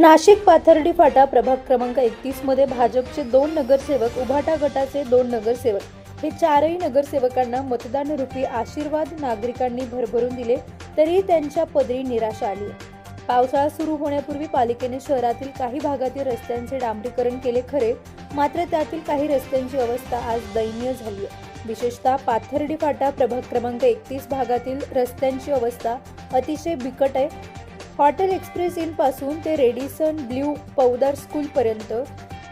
नाशिक पाथर्डी फाटा प्रभाग क्रमांक 31 मध्ये भाजपचे 2 नगरसेवक, उभाटा गटाचे 2 नगरसेवक हे चारही नगरसेवकांना मतदान रूपी आशीर्वाद नागरिकांनी भरभरून दिले, तरी त्यांच्या पदरी निराशा आली. पावसाळा सुरू होण्यापूर्वी पालिकेने शहरातील काही भागातील रस्त्यांचे डांबरीकरण केले खरे, मात्र त्यातील काही रस्त्यांची अवस्था आज दयनीय झाली आहे. विशेषतः पाथर्डी फाटा प्रभाग क्रमांक 31 भागातील रस्त्यांची अवस्था अतिशय बिकट आहे. हॉटेल एक्सप्रेस इन पासून ते रेडिसन ब्ल्यू पौदार स्कूल पर्यंत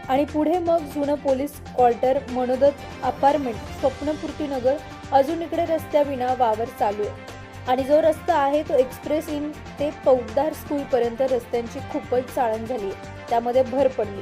आणि पुढे मग जुनं पोलीस क्वार्टर, मनोदत अपार्टमेंट, स्वप्नपूर्ती नगर, अजून इकडे रस्त्याविना वावर चालू आहे. आणि जो रस्ता आहे तो एक्सप्रेस इन ते पौदार स्कूल पर्यंत रस्त्यांची खूपच चाळण झाली आहे. त्यामध्ये भर पडली.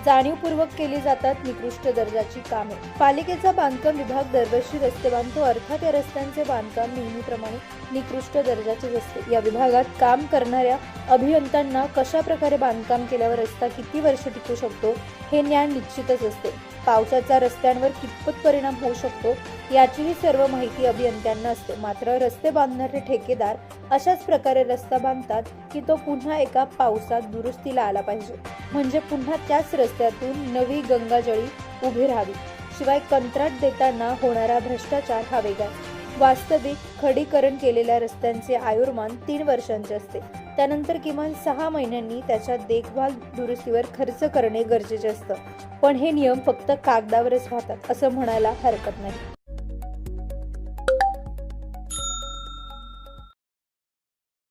जाणीवपूर्वक केली जातात निकृष्ट दर्जाची कामे. पालिकेचा बांधकाम विभाग दरवर्षी रस्ते बांधतो, अर्थात या रस्त्यांचे बांधकाम नेहमीप्रमाणे निकृष्ट दर्जाचेच असते. या विभागात काम करणाऱ्या अभियंत्यांना कशा प्रकारे बांधकाम केल्यावर रस्ता किती वर्ष टिकू शकतो हे ज्ञान निश्चितच असते. पावसाचा रस्त्यांवर कितपत परिणाम होऊ शकतो याचीही सर्व माहिती अभियंत्यांना असते. मात्र रस्ते बांधणारे ठेकेदार अशाच प्रकारे रस्ता बांधतात की तो पुन्हा एका पावसात दुरुस्तीला आला पाहिजे, म्हणजे पुन्हा त्याच रस्त्यातून नवी गंगाजळी उभी राहावी. शिवाय कंत्राट देताना होणारा भ्रष्टाचार हा वेगळा. वास्तविक खडीकरण केलेल्या रस्त्यांचे आयुर्मान 3 वर्षांचे असते. त्यानंतर किमान 6 महिन्यांनी त्याच्या देखभाल दुरुस्तीवर खर्च करणे गरजेचे असतं. पण हे नियम फक्त कागदावरच राहतात असं म्हणायला हरकत नाही.